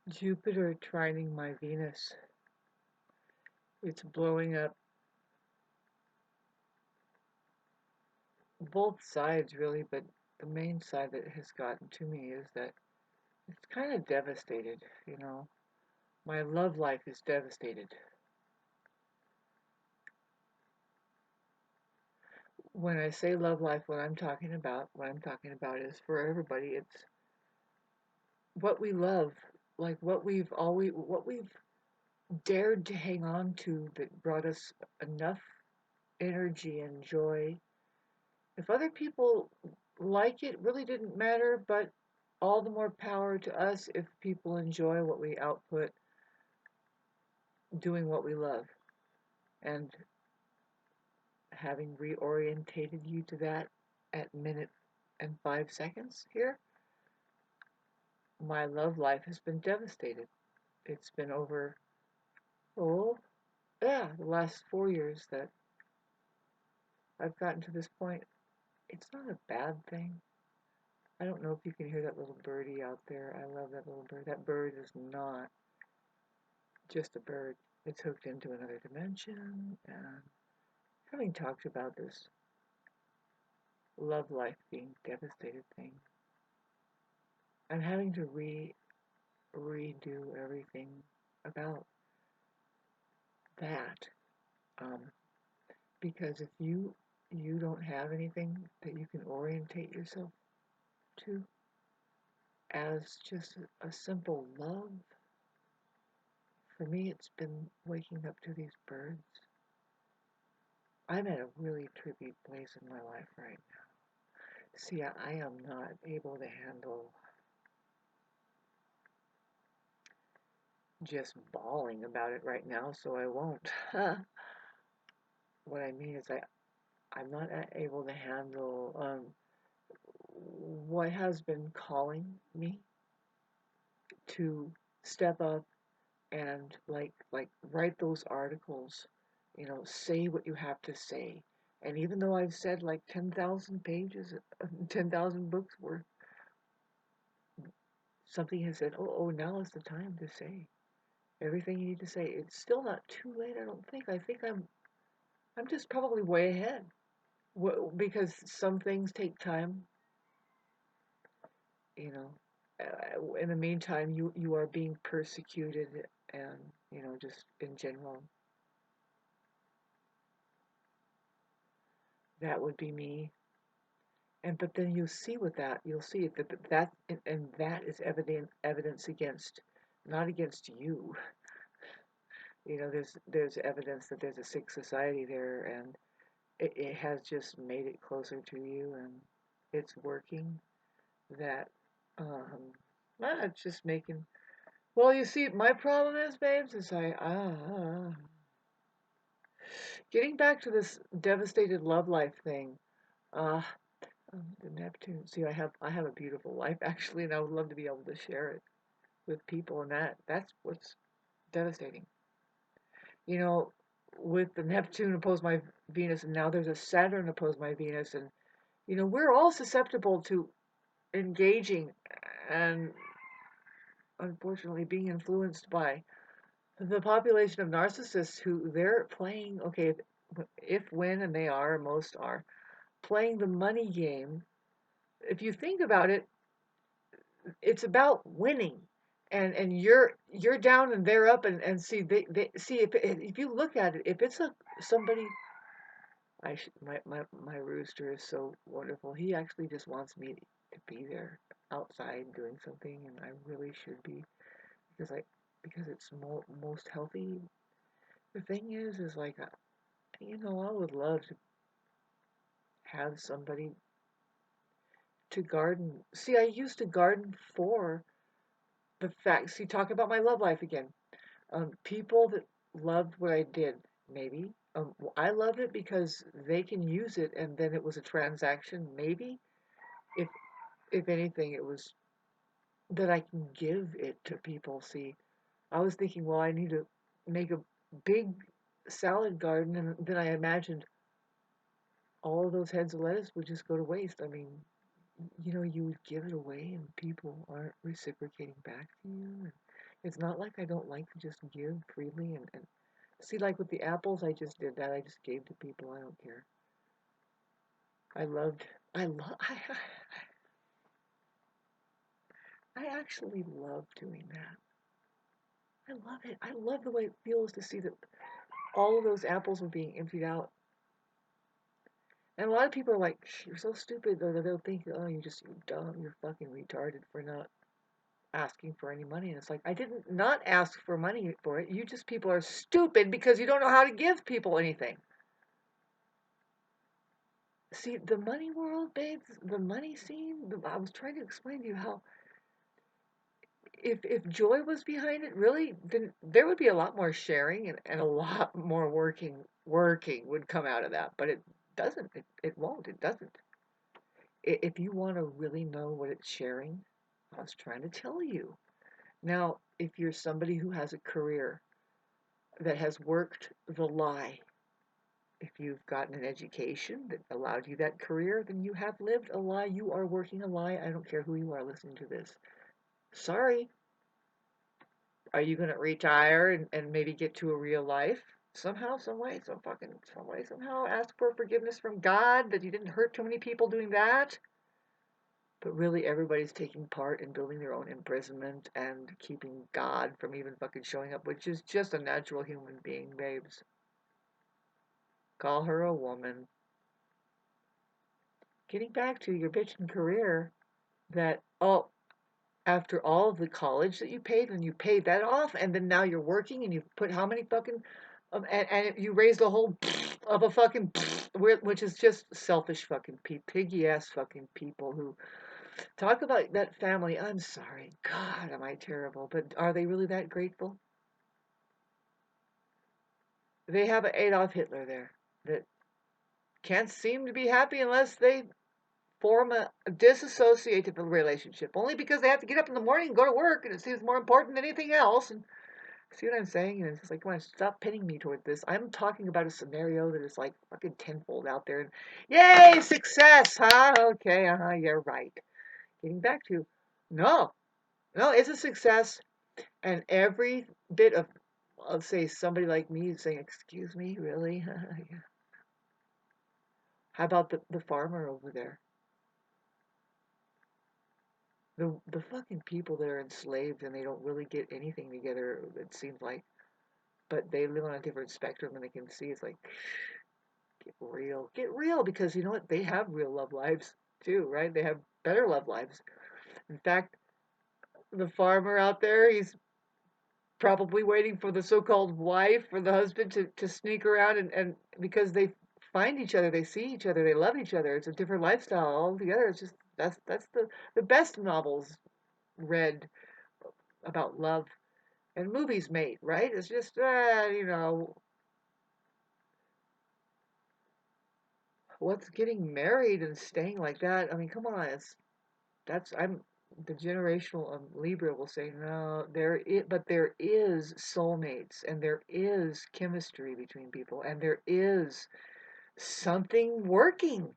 Jupiter trining my Venus. It's blowing up both sides, really, but the main side that has gotten to me is that it's kind of devastated, you know. My love life is devastated. When I say love life, what I'm talking about is for everybody, it's what we love, like what we've dared to hang on to that brought us enough energy and joy. If other people like it, really didn't matter, but all the more power to us if people enjoy what we output doing what we love. And having reorientated you to that at minute and 5 seconds here, my love life has been devastated. It's been over, oh, yeah, the last 4 years that I've gotten to this point. It's not a bad thing. I don't know if you can hear that little birdie out there. I love that little bird. That bird is not just a bird. It's hooked into another dimension. And having talked about this love life being devastated thing, I'm having to redo everything about that. Um, because if you don't have anything that you can orientate yourself to as just a simple love, for me it's been waking up to these birds. I'm at a really trippy place in my life right now. See, I am not able to handle just bawling about it right now, so I won't. What I mean is I'm not able to handle what has been calling me to step up and like write those articles, say what you have to say. And even though I've said like 10,000 pages, 10,000 books worth, something has said, oh, now is the time to say everything you need to say. It's still not too late, I don't think. I think I'm just probably way ahead. Because some things take time, you know. In the meantime, you are being persecuted, and just in general, that would be me. And but then you'll see that and that is evidence against, not against you. There's evidence that there's a sick society there, and it has just made it closer to you, and it's working. That um, it's just making. Well, you see, my problem is, babes, is getting back to this devastated love life thing. Uh, the Neptune. See, I have a beautiful life actually, and I would love to be able to share it with people, and that's what's devastating. You know, with the Neptune opposed my Venus, and now there's a Saturn opposed my Venus, and we're all susceptible to engaging and unfortunately being influenced by the population of narcissists who they're playing, okay, if when, and they are, most are, playing the money game. If you think about it, it's about winning. And you're down and they're up, and see, they see, if you look at it, if it's somebody. My rooster is so wonderful. He actually just wants me to be there outside doing something, and I really should be, because it's most healthy. The thing is like, I would love to have somebody to garden. See, I used to garden for the fact. See, talk about my love life again. People that loved what I did, maybe. I loved it because they can use it, and then it was a transaction. Maybe, if if anything, it was that I can give it to people. See, I was thinking, well, I need to make a big salad garden, and then I imagined all of those heads of lettuce would just go to waste. I mean, you would give it away and people aren't reciprocating back to you. It's not like I don't like to just give freely and see, like with the apples, I just did that. I just gave to people. I don't care. I loved, I love, I actually love doing that. I love it. I love the way it feels to see that all of those apples were being emptied out. And a lot of people are like, "You're so stupid," or they'll think, "Oh, you're dumb, you're fucking retarded for not asking for any money." And it's like, I didn't not ask for money for it. You just people are stupid because you don't know how to give people anything. See, the money world, babes, the money scene, I was trying to explain to you how if joy was behind it, really, then there would be a lot more sharing and a lot more working would come out of that. But it doesn't. It won't. It doesn't. If you want to really know what it's sharing, I was trying to tell you. Now, if you're somebody who has a career that has worked the lie, if you've gotten an education that allowed you that career, then you have lived a lie. You are working a lie. I don't care who you are listening to this. Sorry. Are you going to retire and maybe get to a real life? Somehow, some way, some way, somehow ask for forgiveness from God that you didn't hurt too many people doing that? But really, everybody's taking part in building their own imprisonment and keeping God from even fucking showing up, which is just a natural human being, babes. Call her a woman. Getting back to your bitchin' career, that, oh, after all of the college that you paid, and you paid that off, and then now you're working, and you've put how many fucking, and you raised a whole of a fucking, which is just selfish fucking piggy ass fucking people who talk about that family. I'm sorry. God, am I terrible. But are they really that grateful? They have an Adolf Hitler there that can't seem to be happy unless they form a disassociative relationship. Only because they have to get up in the morning and go to work, and it seems more important than anything else. And see what I'm saying? And it's just like, come on, stop pinning me toward this. I'm talking about a scenario that is like fucking tenfold out there. And yay, success, huh? Okay, you're right. Getting back to, no, no, it's a success. And every bit of, let's say, somebody like me saying, "Excuse me, really?" How about the farmer over there? The fucking people that are enslaved and they don't really get anything together, it seems like, but they live on a different spectrum and they can see it's like, get real, because you know what? They have real love lives too, right? They have better love lives. In fact, the farmer out there, he's probably waiting for the so-called wife or the husband to sneak around and because they find each other, they see each other, they love each other. It's a different lifestyle altogether. It's just that's the best novels read about love and movies made, right? It's just what's getting married and staying like that. I mean, come on, it's that's I'm the generational Libra will say no. But there is soulmates and there is chemistry between people and there is something working.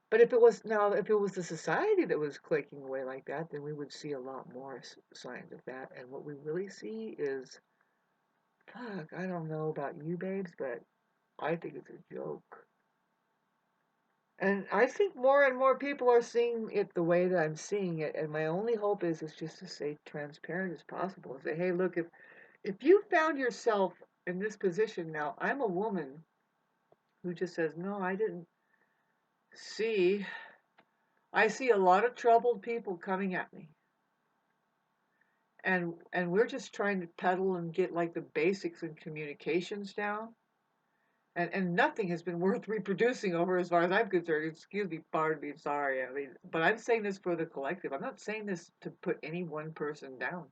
But if it was the society that was clicking away like that, then we would see a lot more signs of that. And what we really see is, fuck, I don't know about you, babes, but I think it's a joke. And I think more and more people are seeing it the way that I'm seeing it. And my only hope is just to stay transparent as possible and say, hey, look, if you found yourself in this position now, I'm a woman who just says, no, I didn't see. I see a lot of troubled people coming at me. And we're just trying to peddle and get like the basics in communications down. And nothing has been worth reproducing over as far as I'm concerned. Excuse me, pardon me, sorry. I mean, but I'm saying this for the collective. I'm not saying this to put any one person down.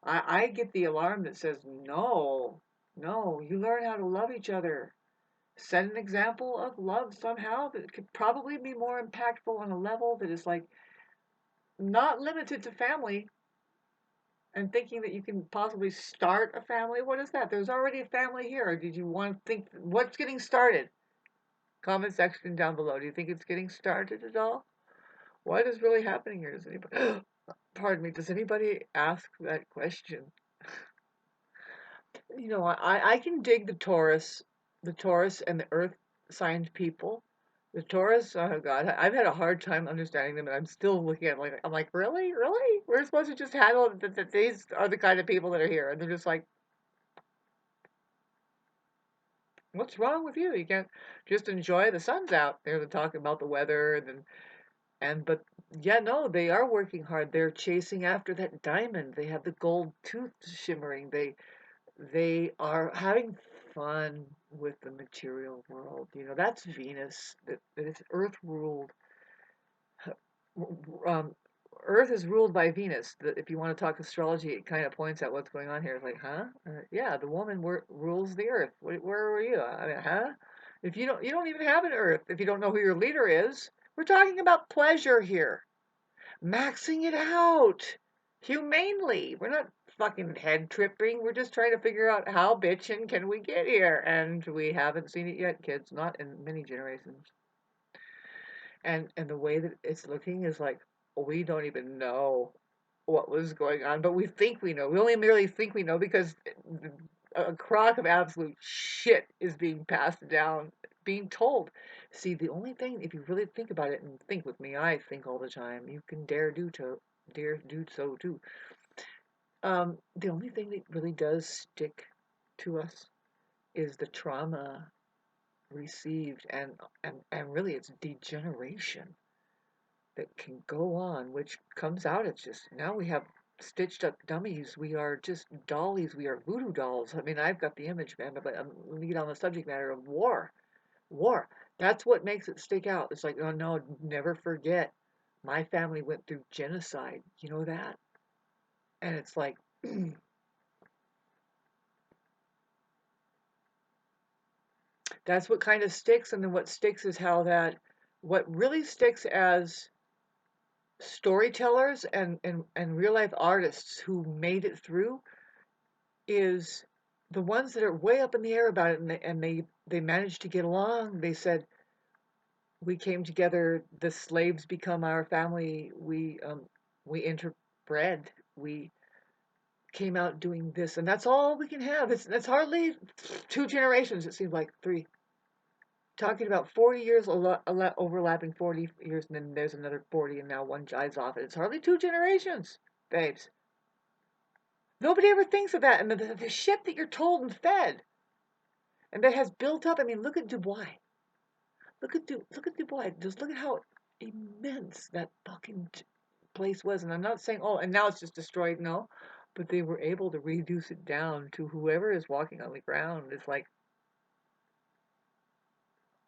I get the alarm that says, no, no, you learn how to love each other. Set an example of love somehow that could probably be more impactful on a level that is like not limited to family and thinking that you can possibly start a family. What is that? There's already a family here. Or did you want to think what's getting started? Comment section down below. Do you think it's getting started at all? What is really happening here? Does anybody, pardon me, does anybody ask that question? I can dig the Taurus and the Earth signed people. The Taurus, oh God, I've had a hard time understanding them, and I'm still looking at it like I'm like, really, really? We're supposed to just handle that these are the kind of people that are here, and they're just like, what's wrong with you? You can't just enjoy the sun's out. They're talking about the weather, but yeah, no, they are working hard. They're chasing after that diamond. They have the gold tooth shimmering. They are having fun with the material world. That's Venus. That is Earth ruled. Um, Earth is ruled by Venus. If you want to talk astrology, it kind of points out what's going on here. It's like, huh? Yeah, the woman rules the Earth. Where were you? I mean, huh? If you don't even have an Earth. If you don't know who your leader is, we're talking about pleasure here, maxing it out humanely. We're not fucking head tripping. We're just trying to figure out how bitchin' can we get here, and we haven't seen it yet, kids. Not in many generations. And the way that it's looking is like we don't even know what was going on, but we think we know. We only merely think we know because a crock of absolute shit is being passed down, being told. See, the only thing, if you really think about it and think with me, I think all the time. You can dare do so too. The only thing that really does stick to us is the trauma received, and really it's degeneration that can go on, which comes out. It's just now we have stitched up dummies. We are just dollies. We are voodoo dolls. I mean, I've got the image, man, but let me get on the subject matter of war. War. That's what makes it stick out. It's like, oh no, never forget. My family went through genocide. You know that? And it's like, that's what kind of sticks. And then what sticks is what really sticks as storytellers and real life artists who made it through is the ones that are way up in the air about it, and they managed to get along. They said, we came together, the slaves become our family, we interbred, we came out doing this, and that's all we can have. That's hardly 2 generations. It seems like three. Talking about 40 years, overlapping 40 years, and then there's another 40, and now one dies off. It's hardly 2 generations, babes. Nobody ever thinks of that, and the shit that you're told and fed, and that has built up. I mean, look at Dubois. Look at Dubois. Just look at how immense that fucking place was. And I'm not saying, oh, and now it's just destroyed. No, but they were able to reduce it down to whoever is walking on the ground. It's like,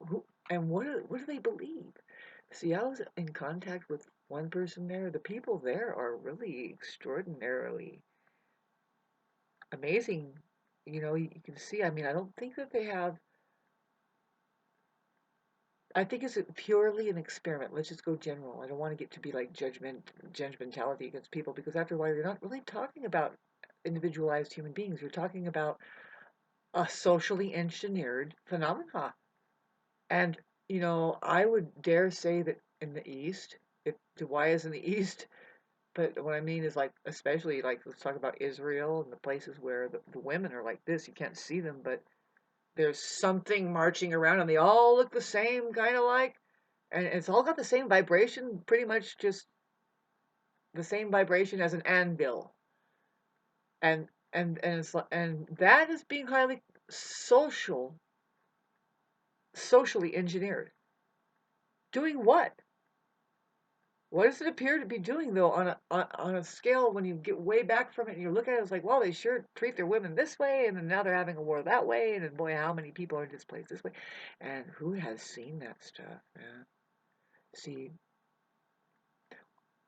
who and what do they believe? See, I was in contact with one person there. The people there are really extraordinarily amazing. You can see. I mean, I don't think that they have. I think it's purely an experiment. Let's just go general. I don't want to get to be like judgmentality against people, because after a while you're not really talking about individualized human beings. You're talking about a socially engineered phenomena. And I would dare say that in the East, if Dubai is in the East, but what I mean is, like, especially, like, let's talk about Israel and the places where the women are like this. You can't see them, but there's something marching around, and they all look the same, kind of like, and it's all got the same vibration, pretty much just the same vibration as an anvil, and that is being highly social, socially engineered. Doing what? What does it appear to be doing, though, on a scale when you get way back from it and you look at it? It's like, well, they sure treat their women this way, and then now they're having a war that way, and then boy, how many people are displaced this way? And who has seen that stuff? Yeah. See,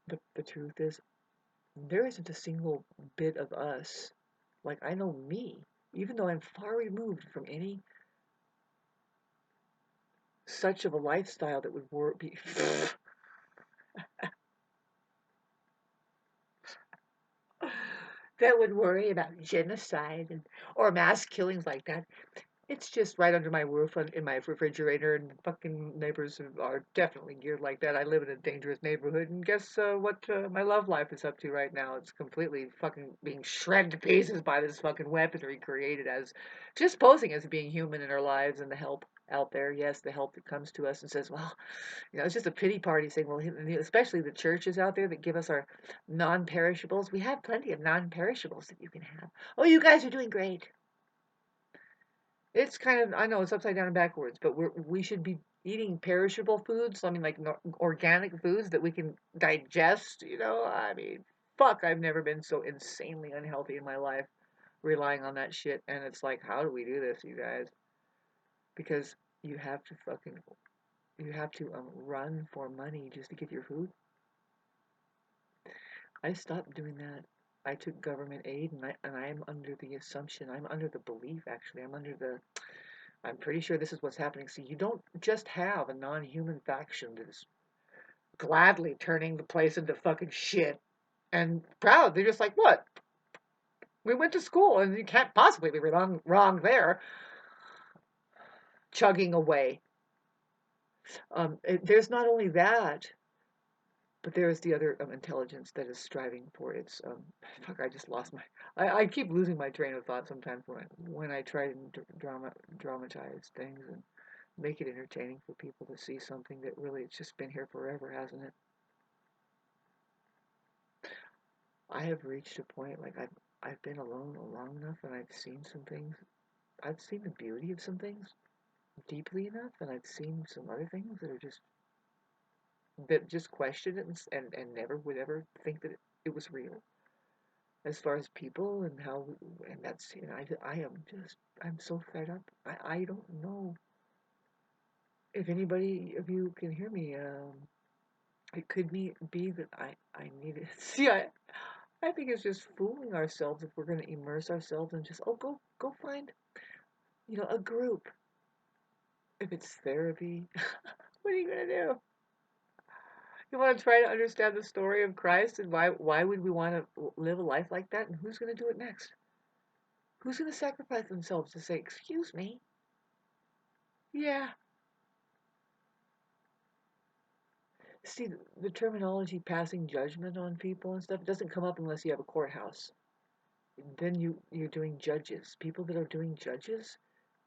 the truth is, there isn't a single bit of us. Like, I know me, even though I'm far removed from any such of a lifestyle that would be that would worry about genocide or mass killings like that. It's just right under my roof in my refrigerator, and fucking neighbors are definitely geared like that. I live in a dangerous neighborhood, and guess what my love life is up to right now? It's completely fucking being shredded to pieces by this fucking weaponry created as just posing as being human in our lives and the help out there. Yes, the help that comes to us and says, well, it's just a pity party saying, well, especially the churches out there that give us our non-perishables. We have plenty of non-perishables that you can have. Oh, you guys are doing great. It's kind of, I know it's upside down and backwards, but we should be eating perishable foods. I mean, like organic foods that we can digest. I mean, fuck, I've never been so insanely unhealthy in my life, relying on that shit. And it's like, how do we do this, you guys? Because you have to fucking, you have to run for money just to get your food. I stopped doing that. I took government aid, and I'm under the assumption, I'm under the belief, actually, I'm pretty sure this is what's happening. See, you don't just have a non-human faction that is gladly turning the place into fucking shit and proud. They're just like, what? We went to school, and you can't possibly be wrong there. Chugging away. There's not only that, but there is the other intelligence that is striving for its. Fuck, I just lost my. I keep losing my train of thought sometimes when I try to dramatize things and make it entertaining for people to see something that really it's just been here forever, hasn't it? I have reached a point like I've been alone long enough and I've seen some things. I've seen the beauty of some things deeply enough, and I've seen some other things that just question it and never would ever think that it was real. As far as people and how, and that's I am just I'm so fed up. I don't know if anybody of you can hear me. It could be that I need it. See, I think it's just fooling ourselves if we're going to immerse ourselves in just, oh, go find, a group. If it's therapy, what are you going to do? You want to try to understand the story of Christ and why would we want to live a life like that, and who's going to do it next? Who's going to sacrifice themselves to say, excuse me? Yeah. See, the terminology passing judgment on people and stuff doesn't come up unless you have a courthouse. Then you're doing judges. People that are doing judges,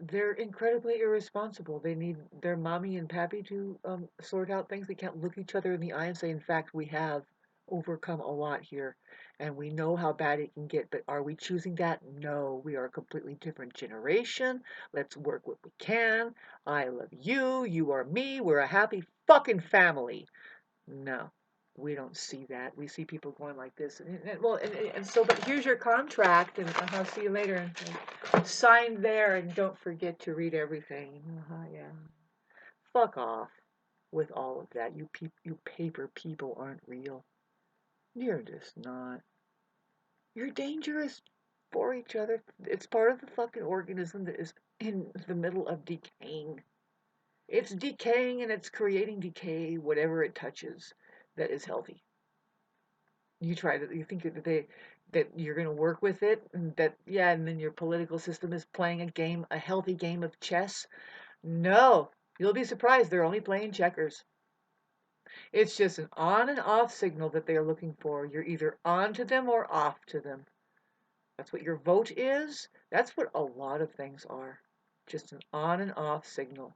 they're incredibly irresponsible. They need their mommy and pappy to sort out things. They can't look each other in the eye and say, in fact, we have overcome a lot here, and we know how bad it can get. But are we choosing that? No, we are a completely different generation. Let's work what we can. I love you. You are me. We're a happy fucking family. No, we don't see that. We see people going like this. And so, but here's your contract, and I'll see you later. And sign there, and don't forget to read everything. Yeah. Fuck off with all of that. You paper people aren't real. You're just not. You're dangerous for each other. It's part of the fucking organism that is in the middle of decaying. It's decaying and it's creating decay, whatever it touches that is healthy. You think that you're going to work with it, and and then your political system is playing a healthy game of chess. No, you'll be surprised. They're only playing checkers. It's just an on and off signal that they are looking for. You're either on to them or off to them. That's what your vote is. That's what a lot of things are. Just an on and off signal.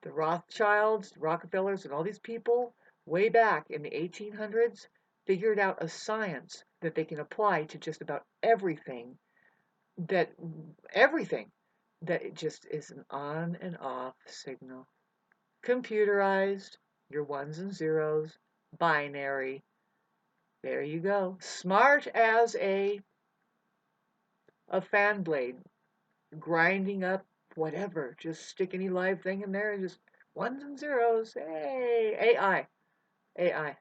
The Rothschilds, Rockefellers, and all these people way back in the 1800s figured out a science that they can apply to just about that everything that it just is an on and off signal. Computerized, your ones and zeros, binary. There you go. Smart as a fan blade, grinding up whatever. Just stick any live thing in there and just ones and zeros. Hey, AI. AI.